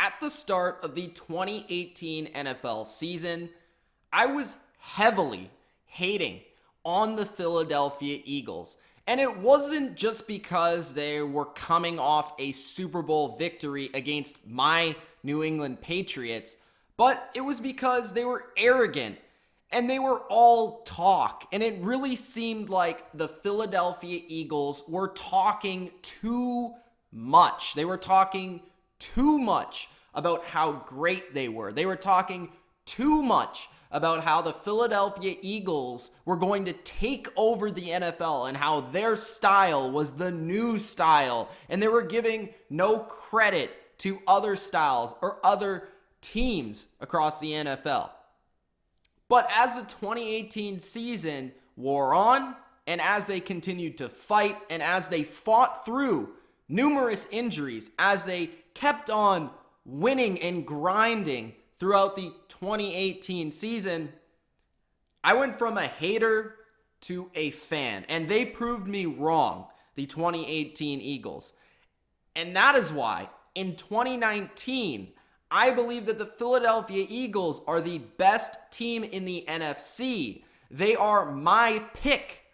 at the start of the 2018 NFL season, I was heavily hating on the Philadelphia Eagles. And it wasn't just because they were coming off a Super Bowl victory against my New England Patriots, but it was because they were arrogant and they were all talk. And it really seemed like the Philadelphia Eagles were talking too much. They were talking too much about how great they were. They were talking too much about how the Philadelphia Eagles were going to take over the NFL and how their style was the new style. And they were giving no credit to other styles or other teams across the NFL. But as the 2018 season wore on, and as they continued to fight, and as they fought through numerous injuries, as they kept on winning and grinding throughout the 2018 season, I went from a hater to a fan, and they proved me wrong, the 2018 Eagles. And that is why in 2019, I believe that the Philadelphia Eagles are the best team in the NFC. They are my pick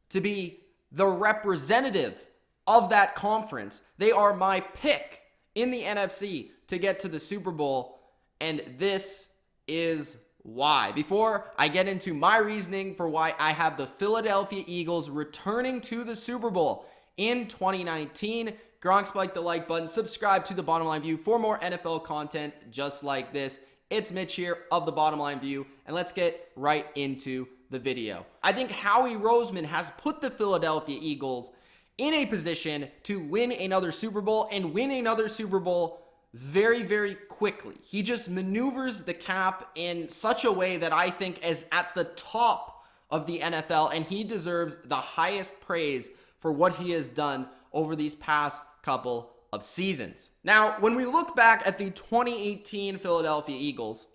to be the representative of that conference. They are my pick in the NFC to get to the Super Bowl, and this is why. Before I get into my reasoning for why I have the Philadelphia Eagles returning to the Super Bowl in 2019, Gronk spike the like button, subscribe to The Bottom Line View for more NFL content just like this. It's Mitch here of The Bottom Line View, and let's get right into the video. I think Howie Roseman has put the Philadelphia Eagles in a position to win another Super Bowl and win another Super Bowl very, very quickly. He just maneuvers the cap in such a way that I think is at the top of the NFL, and he deserves the highest praise for what he has done over these past couple of seasons. Now, when we look back at the 2018 Philadelphia Eagles,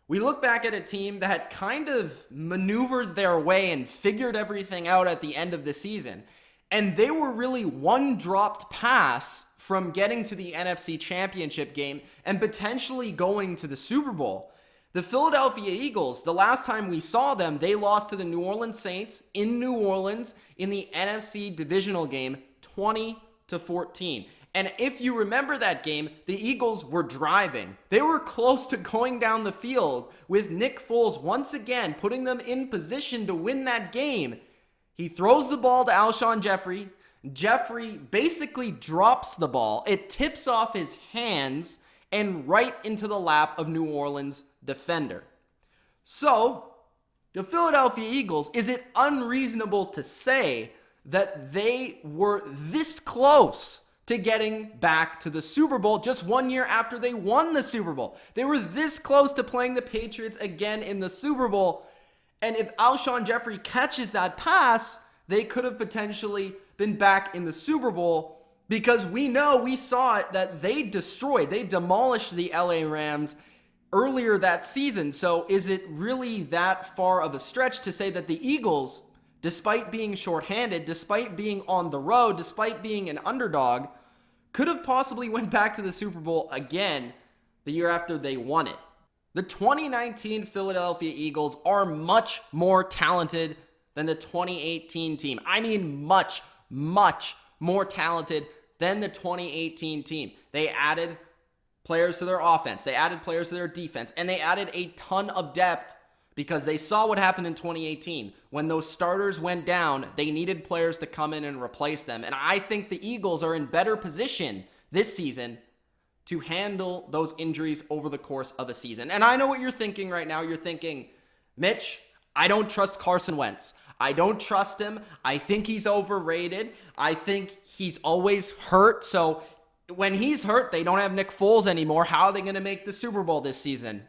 we look back at a team that had kind of maneuvered their way and figured everything out at the end of the season. And they were really one dropped pass from getting to the NFC Championship game and potentially going to the Super Bowl. The Philadelphia Eagles, the last time we saw them, they lost to the New Orleans Saints in New Orleans in the NFC divisional game 20-14. And if you remember that game, the Eagles were driving. They were close to going down the field with Nick Foles once again putting them in position to win that game. He throws the ball to Alshon Jeffrey. Jeffrey basically drops the ball. It tips off his hands and right into the lap of New Orleans defender. So, the Philadelphia Eagles, is it unreasonable to say that they were this close to getting back to the Super Bowl just 1 year after they won the Super Bowl? They were this close to playing the Patriots again in the Super Bowl. And if Alshon Jeffrey catches that pass, they could have potentially been back in the Super Bowl, because we saw it that they demolished the LA Rams earlier that season. So is it really that far of a stretch to say that the Eagles, despite being shorthanded, despite being on the road, despite being an underdog, could have possibly went back to the Super Bowl again the year after they won it? The 2019 Philadelphia Eagles are much more talented than the 2018 team. I mean much, much more talented than the 2018 team. They added players to their offense, they added players to their defense, and they added a ton of depth because they saw what happened in 2018. When those starters went down, they needed players to come in and replace them. And I think the Eagles are in better position this season to handle those injuries over the course of a season. And I know what you're thinking right now. You're thinking, Mitch, I don't trust Carson Wentz. I don't trust him. I think he's overrated. I think he's always hurt. So when he's hurt, they don't have Nick Foles anymore. How are they going to make the Super Bowl this season?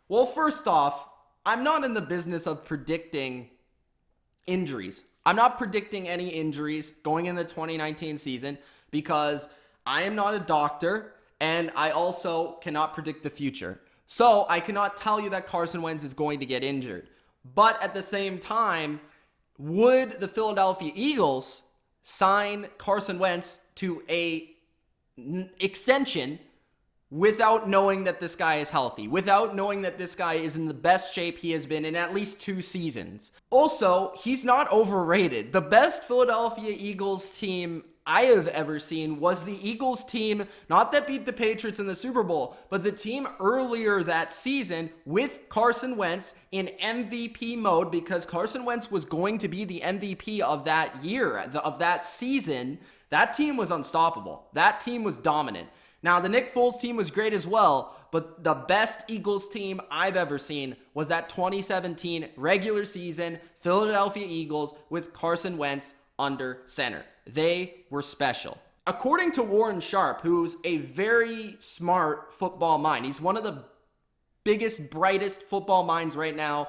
Well, first off, I'm not in the business of predicting injuries. I'm not predicting any injuries going in the 2019 season because I am not a doctor, and I also cannot predict the future. So I cannot tell you that Carson Wentz is going to get injured. But at the same time, would the Philadelphia Eagles sign Carson Wentz to a extension without knowing that this guy is healthy, without knowing that this guy is in the best shape he has been in at least 2 seasons. Also, he's not overrated. The best Philadelphia Eagles team I have ever seen was the Eagles team, not that beat the Patriots in the Super Bowl, but the team earlier that season with Carson Wentz in MVP mode, because Carson Wentz was going to be the MVP of that year, of that season. That team was unstoppable. That team was dominant. Now, the Nick Foles team was great as well, but the best Eagles team I've ever seen was that 2017 regular season Philadelphia Eagles with Carson Wentz under center. They were special. According to Warren Sharp, who's a very smart football mind, he's one of the biggest, brightest football minds right now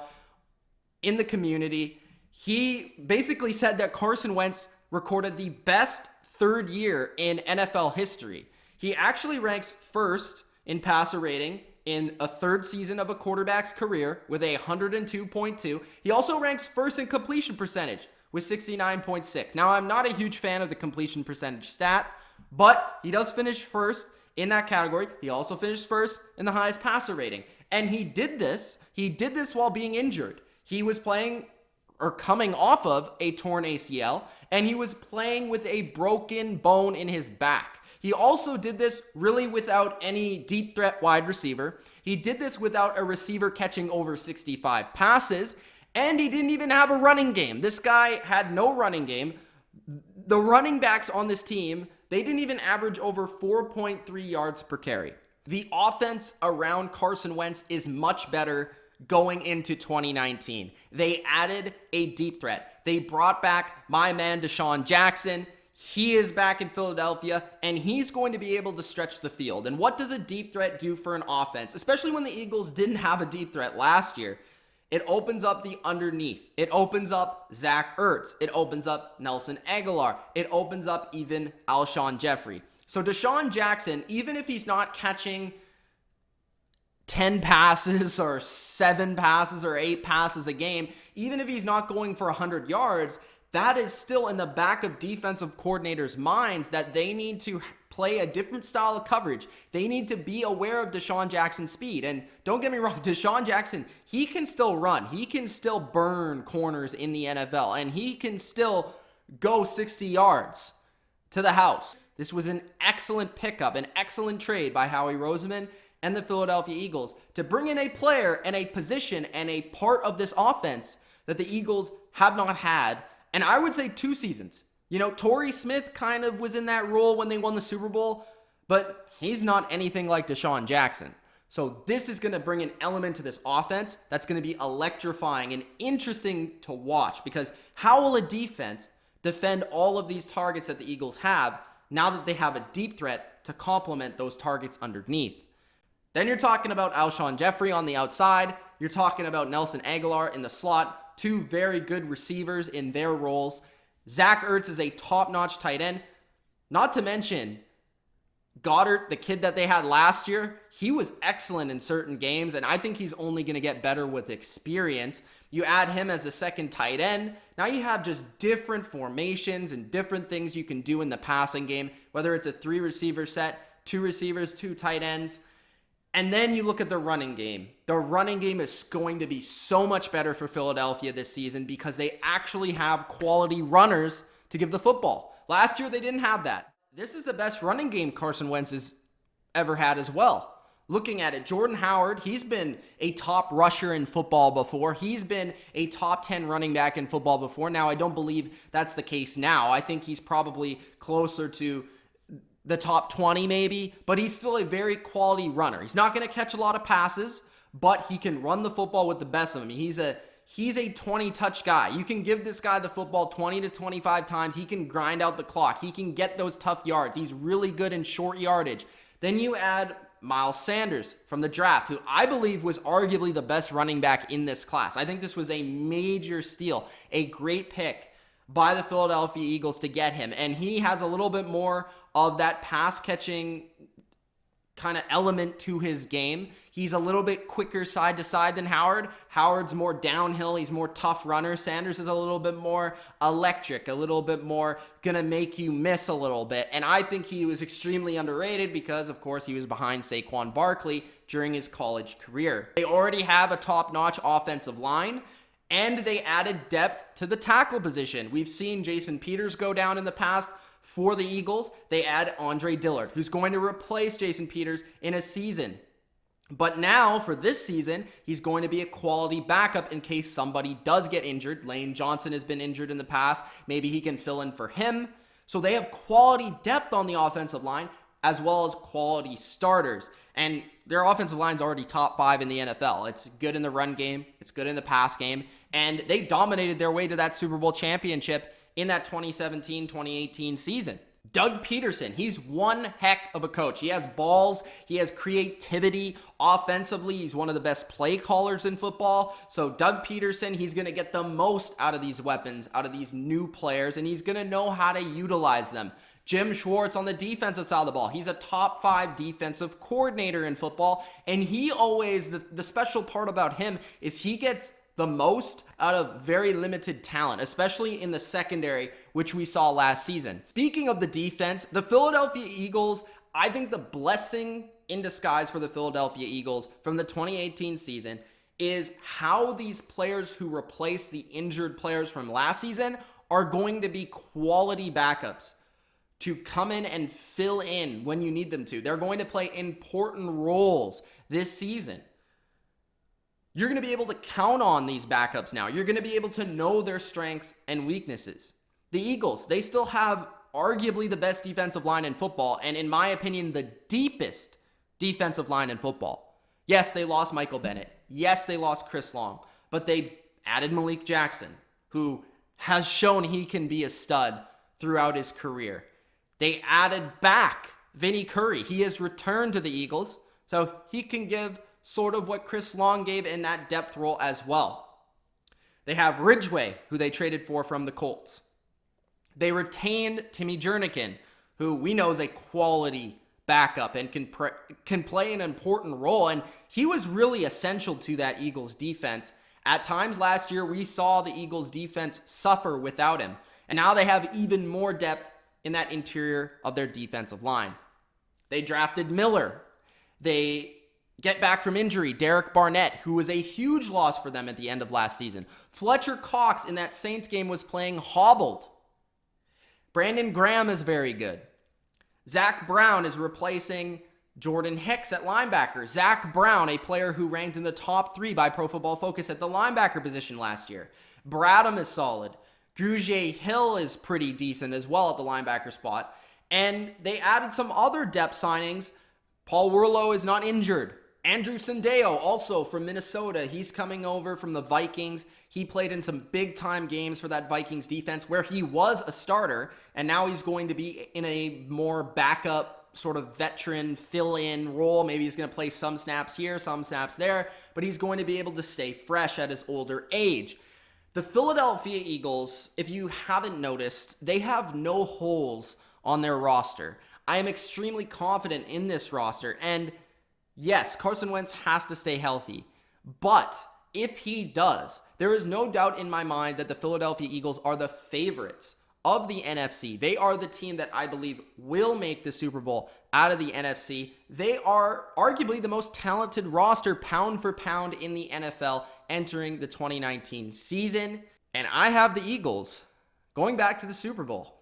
in the community. He basically said that Carson Wentz recorded the best third year in NFL history. He actually ranks first in passer rating in a third season of a quarterback's career with a 102.2. He also ranks first in completion percentage with 69.6. Now, I'm not a huge fan of the completion percentage stat, but he does finish first in that category. He also finished first in the highest passer rating. And he did this while being injured. He was playing or coming off of a torn ACL, and he was playing with a broken bone in his back. He also did this really without any deep threat wide receiver. He did this without a receiver catching over 65 passes, and he didn't even have a running game. This guy had no running game. The running backs on this team, they didn't even average over 4.3 yards per carry. The offense around Carson Wentz is much better going into 2019. They added a deep threat. They brought back my man Desean Jackson. He is back in Philadelphia, and he's going to be able to stretch the field. And what does a deep threat do for an offense, especially when the Eagles didn't have a deep threat last year? It opens up the underneath. It opens up Zach Ertz. It opens up Nelson Agholor. It opens up even Alshon Jeffrey. So Desean Jackson, even if he's not catching 10 passes or 7 passes or 8 passes a game, even if he's not going for 100 yards, that is still in the back of defensive coordinators' minds that they need to play a different style of coverage. They need to be aware of Desean Jackson's speed. And don't get me wrong, Desean Jackson, he can still run. He can still burn corners in the NFL. And he can still go 60 yards to the house. This was an excellent pickup, an excellent trade by Howie Roseman and the Philadelphia Eagles to bring in a player and a position and a part of this offense that the Eagles have not had. And I would say 2 seasons. You know, Torrey Smith kind of was in that role when they won the Super Bowl, but he's not anything like Desean Jackson. So this is going to bring an element to this offense that's going to be electrifying and interesting to watch, because how will a defense defend all of these targets that the Eagles have now that they have a deep threat to complement those targets underneath? Then you're talking about Alshon Jeffrey on the outside. You're talking about Nelson Agholor in the slot. 2 very good receivers in their roles. Zach Ertz is a top-notch tight end. Not to mention, Goddard, the kid that they had last year, he was excellent in certain games, and I think he's only going to get better with experience. You add him as the second tight end. Now you have just different formations and different things you can do in the passing game, whether it's a 3-receiver set, 2 receivers, 2 tight ends. And then you look at the running game. The running game is going to be so much better for Philadelphia this season because they actually have quality runners to give the football. Last year, they didn't have that. This is the best running game Carson Wentz has ever had as well. Looking at it, Jordan Howard, he's been a top rusher in football before. He's been a top 10 running back in football before. Now, I don't believe that's the case now. I think he's probably closer to the top 20 maybe, but he's still a very quality runner. He's not going to catch a lot of passes, but he can run the football with the best of them. He's a 20-touch guy. You can give this guy the football 20 to 25 times. He can grind out the clock. He can get those tough yards. He's really good in short yardage. Then you add Miles Sanders from the draft, who I believe was arguably the best running back in this class. I think this was a major steal, a great pick by the Philadelphia Eagles to get him. And he has a little bit more of that pass catching kind of element to his game. He's a little bit quicker side to side than Howard. Howard's more downhill. He's more tough runner. Sanders is a little bit more electric, a little bit more gonna make you miss a little bit. And I think he was extremely underrated because, of course, he was behind Saquon Barkley during his college career. They already have a top-notch offensive line, and they added depth to the tackle position. We've seen Jason Peters go down in the past. For the Eagles, they add Andre Dillard, who's going to replace Jason Peters in a season. But now, for this season, he's going to be a quality backup in case somebody does get injured. Lane Johnson has been injured in the past. Maybe he can fill in for him. So they have quality depth on the offensive line, as well as quality starters. And their offensive line's already top 5 in the NFL. It's good in the run game. It's good in the pass game. And they dominated their way to that Super Bowl championship in that 2017-2018 season. Doug Peterson, he's one heck of a coach. He has balls. He has creativity. Offensively, he's one of the best play callers in football. So Doug Peterson, he's going to get the most out of these weapons, out of these new players, and he's going to know how to utilize them. Jim Schwartz on the defensive side of the ball. He's a top 5 defensive coordinator in football, and he always, the special part about him is he gets the most out of very limited talent, especially in the secondary, which we saw last season. Speaking of the defense, the Philadelphia Eagles, I think the blessing in disguise for the Philadelphia Eagles from the 2018 season is how these players who replace the injured players from last season are going to be quality backups to come in and fill in when you need them to. They're going to play important roles this season. You're going to be able to count on these backups now. You're going to be able to know their strengths and weaknesses. The Eagles, they still have arguably the best defensive line in football, and in my opinion, the deepest defensive line in football. Yes, they lost Michael Bennett. Yes, they lost Chris Long, but they added Malik Jackson, who has shown he can be a stud throughout his career. They added back Vinny Curry. He has returned to the Eagles, so he can give sort of what Chris Long gave in that depth role as well. They have Ridgeway, who they traded for from the Colts. They retained Timmy Jernigan, who we know is a quality backup and can play an important role, and he was really essential to that Eagles defense. At times last year, we saw the Eagles defense suffer without him, and now they have even more depth in that interior of their defensive line. They drafted Miller. They get back from injury, Derek Barnett, who was a huge loss for them at the end of last season. Fletcher Cox in that Saints game was playing hobbled. Brandon Graham is very good. Zach Brown is replacing Jordan Hicks at linebacker. Zach Brown, a player who ranked in the top 3 by Pro Football Focus at the linebacker position last year. Bradham is solid. Grugier Hill is pretty decent as well at the linebacker spot. And they added some other depth signings. Paul Warlow is not injured. Andrew Sandeo, also from Minnesota, he's coming over from the Vikings. He played in some big-time games for that Vikings defense where he was a starter, and now he's going to be in a more backup, sort of veteran fill-in role. Maybe he's going to play some snaps here, some snaps there, but he's going to be able to stay fresh at his older age. The Philadelphia Eagles, if you haven't noticed, they have no holes on their roster. I am extremely confident in this roster, and yes, Carson Wentz has to stay healthy, but if he does, there is no doubt in my mind that the Philadelphia Eagles are the favorites of the NFC. They are the team that I believe will make the Super Bowl out of the NFC. They are arguably the most talented roster pound for pound in the NFL entering the 2019 season, and I have the Eagles going back to the Super Bowl.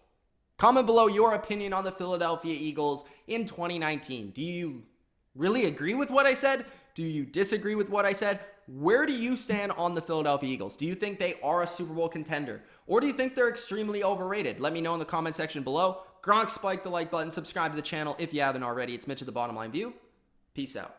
Comment below your opinion on the Philadelphia Eagles in 2019. Do you really agree with what I said? Do you disagree with what I said? Where do you stand on the Philadelphia Eagles? Do you think they are a Super Bowl contender? Or do you think they're extremely overrated? Let me know in the comment section below. Gronk, spike the like button, subscribe to the channel if you haven't already. It's Mitch of TheBottomLineView. Peace out.